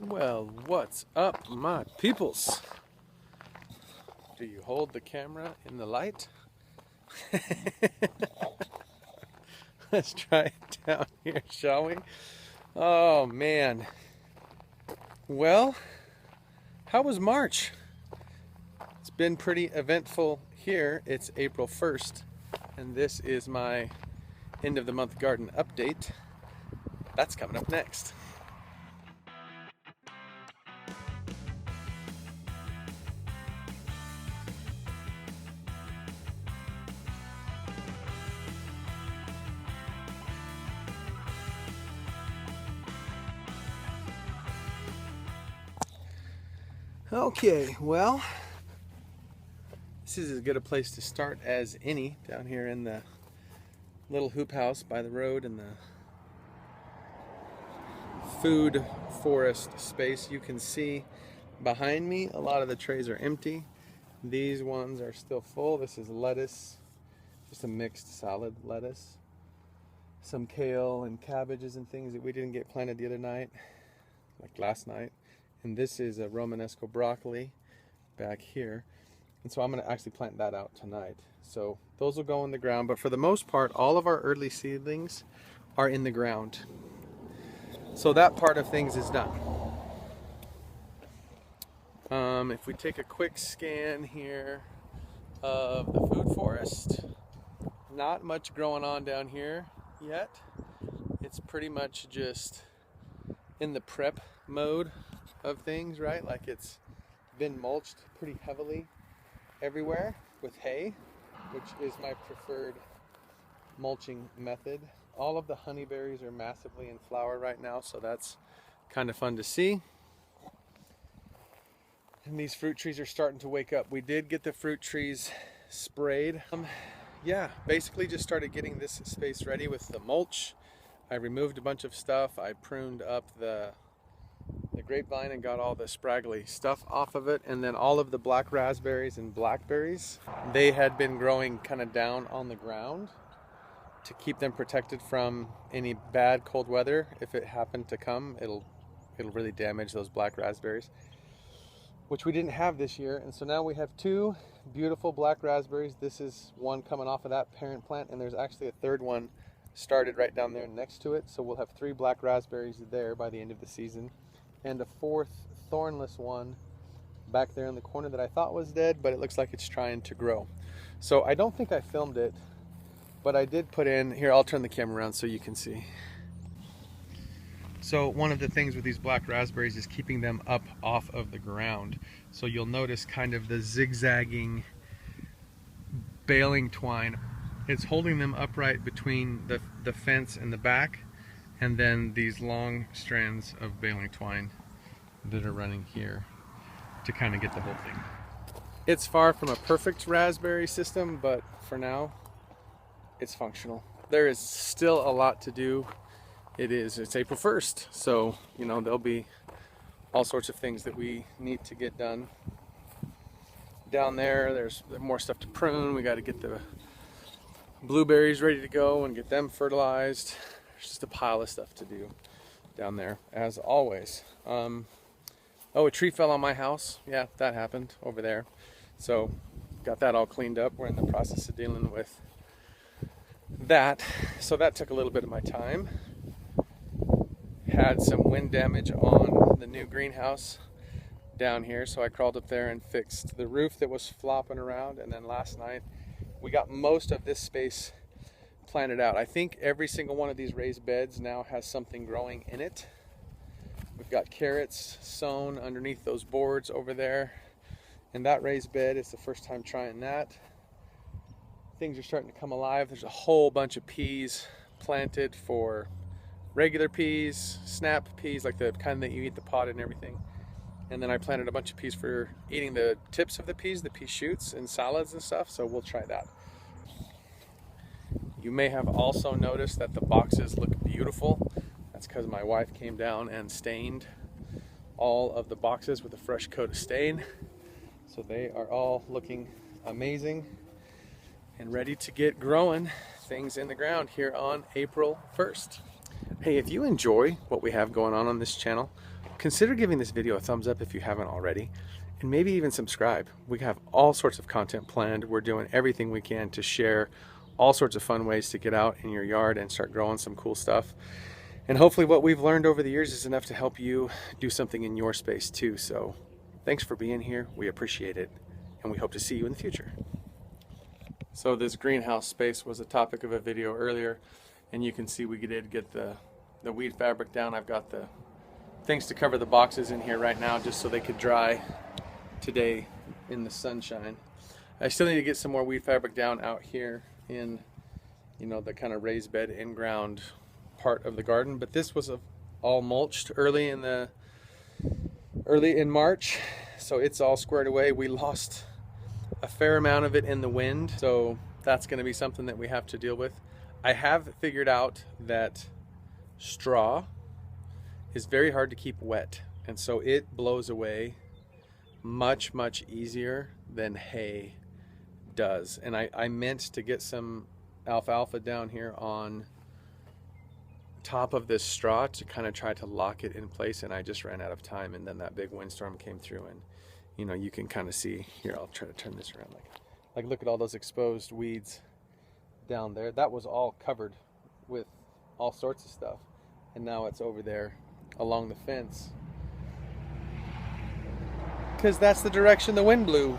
Well, what's up, my peoples? Do you hold the camera in the light? Let's try it down here, shall we? Oh, man. Well, how was March? It's been pretty eventful here. It's April 1st, and this is my end of the month garden update. That's coming up next. Okay, well, this is as good a place to start as any down here in the little hoop house by the road and the food forest space. You can see behind me a lot of the trays are empty. These ones are still full. This is lettuce, just a mixed salad lettuce. Some kale and cabbages and things that we didn't get planted the other night, like last night. And this is a Romanesco broccoli back here. And so I'm going to actually plant that out tonight. So those will go in the ground, but for the most part, all of our early seedlings are in the ground. So that part of things is done. If we take a quick scan here of the food forest, not much growing on down here yet. It's pretty much just in the prep mode of things, right? Like it's been mulched pretty heavily everywhere with hay, which is my preferred mulching method. All of the honeyberries are massively in flower right now, so that's kind of fun to see. And these fruit trees are starting to wake up. We did get the fruit trees sprayed. Yeah, basically just started getting this space ready with the mulch. I removed a bunch of stuff. I pruned up the grapevine and got all the spraggly stuff off of it, and then all of the black raspberries and blackberries, they had been growing kind of down on the ground to keep them protected from any bad cold weather. If it happened to come, it'll really damage those black raspberries, which we didn't have this year. And so now we have two beautiful black raspberries. This is one coming off of that parent plant, and there's actually a third one started right down there next to it. So we'll have three black raspberries there by the end of the season, and a fourth thornless one back there in the corner that I thought was dead, but it looks like it's trying to grow. So I don't think I filmed it, but I did put in, here I'll turn the camera around so you can see. So one of the things with these black raspberries is keeping them up off of the ground. So you'll notice kind of the zigzagging baling twine. It's holding them upright between the fence and the back, and then these long strands of baling twine that are running here to kind of get the whole thing. It's far from a perfect raspberry system, but for now, it's functional. There is still a lot to do. It's April 1st, so you know there'll be all sorts of things that we need to get done. Down there, there's more stuff to prune. We got to get the blueberries ready to go and get them fertilized. There's just a pile of stuff to do down there, as always. Oh, a tree fell on my house. Yeah, that happened over there. So got that all cleaned up. We're in the process of dealing with that. So that took a little bit of my time. Had some wind damage on the new greenhouse down here, so I crawled up there and fixed the roof that was flopping around. And then last night we got most of this space planted out. I think every single one of these raised beds now has something growing in it. We've got carrots sown underneath those boards over there, and that raised bed is the first time trying that. Things are starting to come alive. There's a whole bunch of peas planted for regular peas, snap peas, like the kind that you eat the pod and everything. And then I planted a bunch of peas for eating the tips of the peas, the pea shoots and salads and stuff, so we'll try that. You may have also noticed that the boxes look beautiful. That's because my wife came down and stained all of the boxes with a fresh coat of stain. So they are all looking amazing and ready to get growing things in the ground here on April 1st. Hey, if you enjoy what we have going on this channel, consider giving this video a thumbs up if you haven't already, and maybe even subscribe. We have all sorts of content planned. We're doing everything we can to share all sorts of fun ways to get out in your yard and start growing some cool stuff. And hopefully what we've learned over the years is enough to help you do something in your space too. So thanks for being here. We appreciate it, and we hope to see you in the future. So this greenhouse space was a topic of a video earlier, and you can see we did get the weed fabric down. I've got the things to cover the boxes in here right now just so they could dry today in the sunshine. I still need to get some more weed fabric down out here in, you know, the kind of raised bed in-ground part of the garden, but this was all mulched early in March, so it's all squared away. We lost a fair amount of it in the wind, so that's going to be something that we have to deal with. I have figured out that straw is very hard to keep wet, and so it blows away much easier than hay does. And I meant to get some alfalfa down here on top of this straw to kind of try to lock it in place, and I just ran out of time, and then that big windstorm came through, and you know, you can kind of see here. I'll try to turn this around. Like look at all those exposed weeds down there. That was all covered with all sorts of stuff, and now it's over there along the fence because that's the direction the wind blew.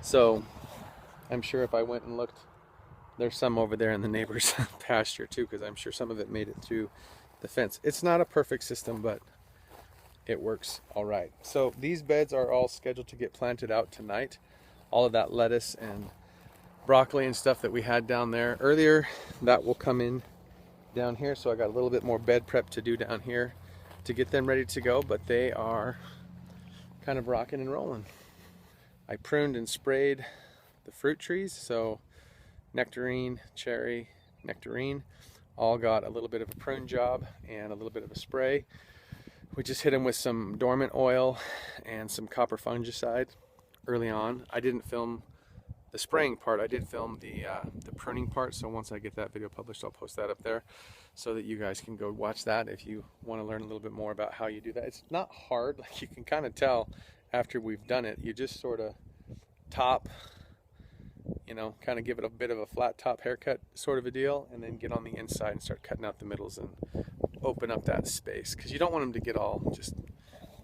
So I'm sure if I went and looked, there's some over there in the neighbor's pasture too, because I'm sure some of it made it through the fence. It's not a perfect system, but it works all right. So these beds are all scheduled to get planted out tonight. All of that lettuce and broccoli and stuff that we had down there earlier, that will come in down here. So I got a little bit more bed prep to do down here to get them ready to go, but they are kind of rocking and rolling. I pruned and sprayed the fruit trees, so nectarine, cherry, nectarine, all got a little bit of a prune job and a little bit of a spray. We just hit them with some dormant oil and some copper fungicide early on. I didn't film the spraying part. I did film the pruning part, so once I get that video published, I'll post that up there so that you guys can go watch that if you want to learn a little bit more about how you do that. It's not hard. Like, you can kind of tell after we've done it. You just sort of top, you know, kind of give it a bit of a flat top haircut sort of a deal, and then get on the inside and start cutting out the middles and open up that space, because you don't want them to get all just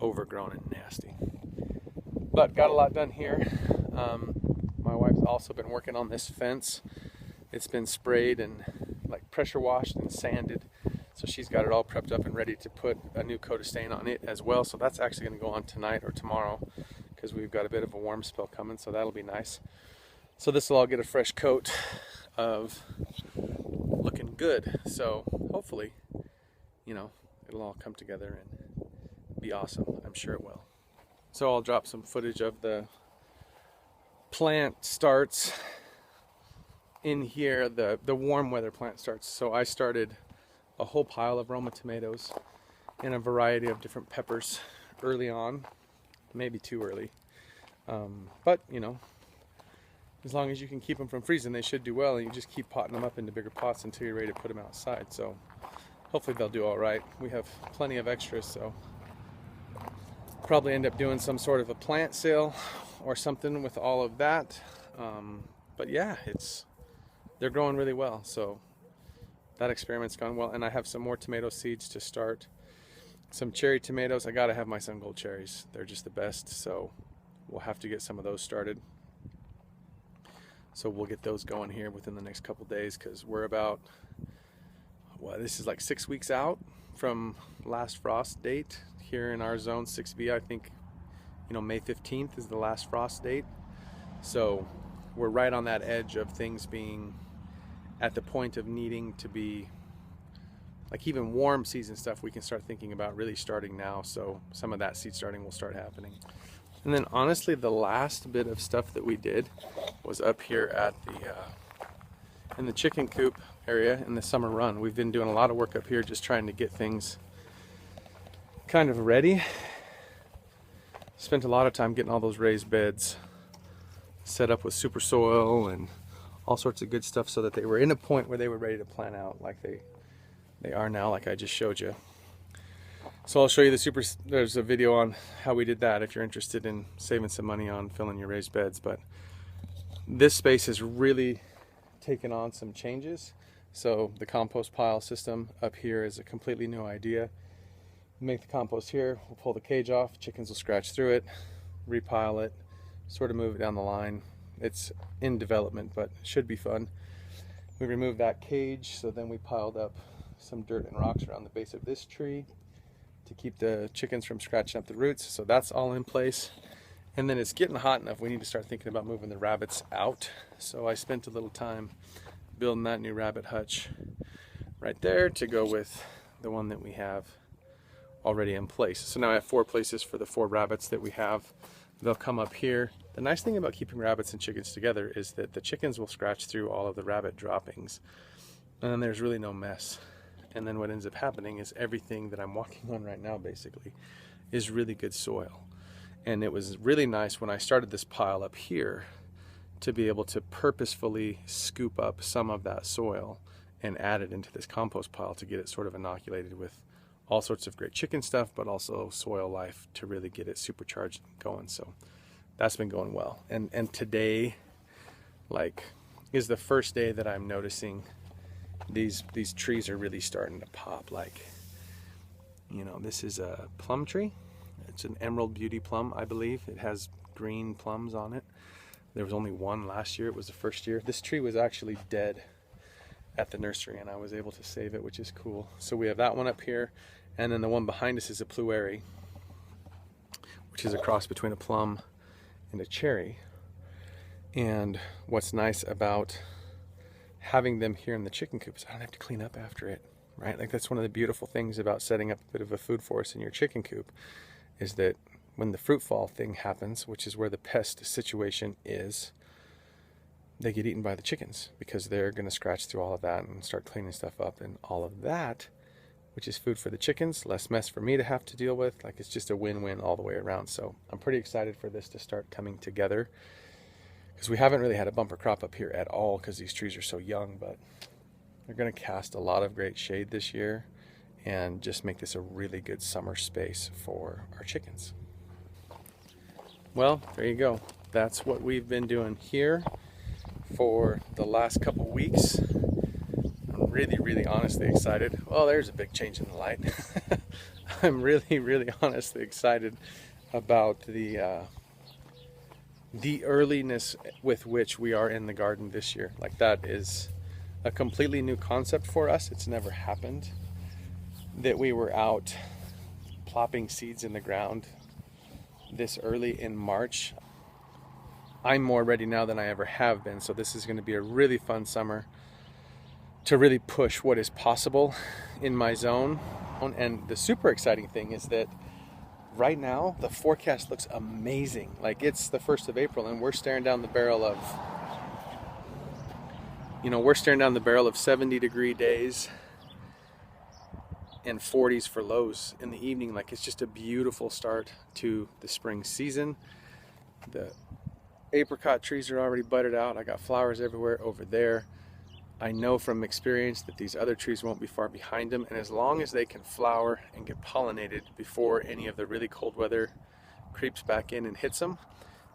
overgrown and nasty. But got a lot done here. My wife's also been working on this fence. It's been sprayed and like pressure washed and sanded, so she's got it all prepped up and ready to put a new coat of stain on it as well. So that's actually going to go on tonight or tomorrow, because we've got a bit of a warm spell coming, so that'll be nice. So this will all get a fresh coat of looking good. So hopefully, you know, it'll all come together and be awesome. I'm sure it will. So I'll drop some footage of the plant starts in here, the warm weather plant starts. So I started a whole pile of Roma tomatoes and a variety of different peppers early on, maybe too early. But you know, as long as you can keep them from freezing, they should do well, and you just keep potting them up into bigger pots until you're ready to put them outside. So hopefully they'll do all right. We have plenty of extras, so probably end up doing some sort of a plant sale or something with all of that. But yeah, they're growing really well, so that experiment's gone well. And I have some more tomato seeds to start. Some cherry tomatoes. I gotta have my Sun Gold cherries. They're just the best, so we'll have to get some of those started. So we'll get those going here within the next couple days, because we're about, well, this is like 6 weeks out from last frost date here in our zone 6B. I think, you know, May 15th is the last frost date. So we're right on that edge of things being at the point of needing to be, like, even warm season stuff we can start thinking about really starting now. So some of that seed starting will start happening. And then honestly, the last bit of stuff that we did was up here at in the chicken coop area in the summer run. We've been doing a lot of work up here just trying to get things kind of ready. Spent a lot of time getting all those raised beds set up with super soil and all sorts of good stuff so that they were in a point where they were ready to plant out like they they are now, like I just showed you. So I'll show you there's a video on how we did that if you're interested in saving some money on filling your raised beds. But this space has really taken on some changes. So the compost pile system up here is a completely new idea. Make the compost here, we'll pull the cage off, chickens will scratch through it, repile it, sort of move it down the line. It's in development, but it should be fun. We removed that cage, so then we piled up some dirt and rocks around the base of this tree to keep the chickens from scratching up the roots. So that's all in place. And then it's getting hot enough, we need to start thinking about moving the rabbits out. So I spent a little time building that new rabbit hutch right there to go with the one that we have already in place. So now I have 4 places for the 4 rabbits that we have. They'll come up here. The nice thing about keeping rabbits and chickens together is that the chickens will scratch through all of the rabbit droppings, and then there's really no mess. And then what ends up happening is everything that I'm walking on right now basically is really good soil. And it was really nice when I started this pile up here to be able to purposefully scoop up some of that soil and add it into this compost pile to get it sort of inoculated with all sorts of great chicken stuff, but also soil life to really get it supercharged and going. So that's been going well. And today, like, is the first day that I'm noticing these trees are really starting to pop. Like, you know, this is a plum tree. It's an Emerald Beauty plum, I believe. It has green plums on it. There was only one last year. It was the first year. This tree was actually dead at the nursery, and I was able to save it, which is cool. So we have that one up here, and then the one behind us is a Plueri, which is a cross between a plum and a cherry. And what's nice about having them here in the chicken coop is I don't have to clean up after it, right? Like, that's one of the beautiful things about setting up a bit of a food forest in your chicken coop, is that when the fruit fall thing happens, which is where the pest situation is, they get eaten by the chickens because they're going to scratch through all of that and start cleaning stuff up, and all of that, which is food for the chickens, less mess for me to have to deal with. Like, it's just a win-win all the way around. So I'm pretty excited for this to start coming together, because we haven't really had a bumper crop up here at all because these trees are so young, but they're going to cast a lot of great shade this year and just make this a really good summer space for our chickens. Well, there you go. That's what we've been doing here for the last couple weeks. I'm really honestly excited. Oh, there's a big change in the light. I'm really honestly excited about the earliness with which we are in the garden this year. Like, that is a completely new concept for us. It's never happened that we were out plopping seeds in the ground this early in March. I'm more ready now than I ever have been, so this is going to be a really fun summer to really push what is possible in my zone. And the super exciting thing is that right now the forecast looks amazing. Like, it's the 1st of April and we're staring down the barrel of, you know, we're staring down the barrel of 70-degree days and 40s for lows in the evening. Like, it's just a beautiful start to the spring season. The apricot trees are already budded out. I got flowers everywhere over there. I know from experience that these other trees won't be far behind them, and as long as they can flower and get pollinated before any of the really cold weather creeps back in and hits them,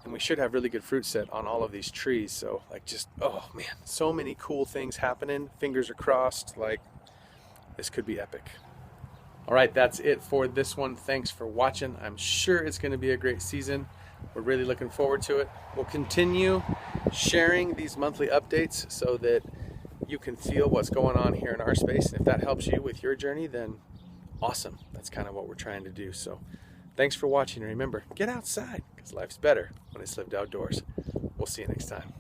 then we should have really good fruit set on all of these trees. So, like, just, oh man, so many cool things happening. Fingers are crossed. Like, this could be epic. All right, that's it for this one. Thanks for watching. I'm sure it's going to be a great season. We're really looking forward to it. We'll continue sharing these monthly updates so that you can feel what's going on here in our space. And if that helps you with your journey, then awesome. That's kind of what we're trying to do. So thanks for watching. And remember, get outside, because life's better when it's lived outdoors. We'll see you next time.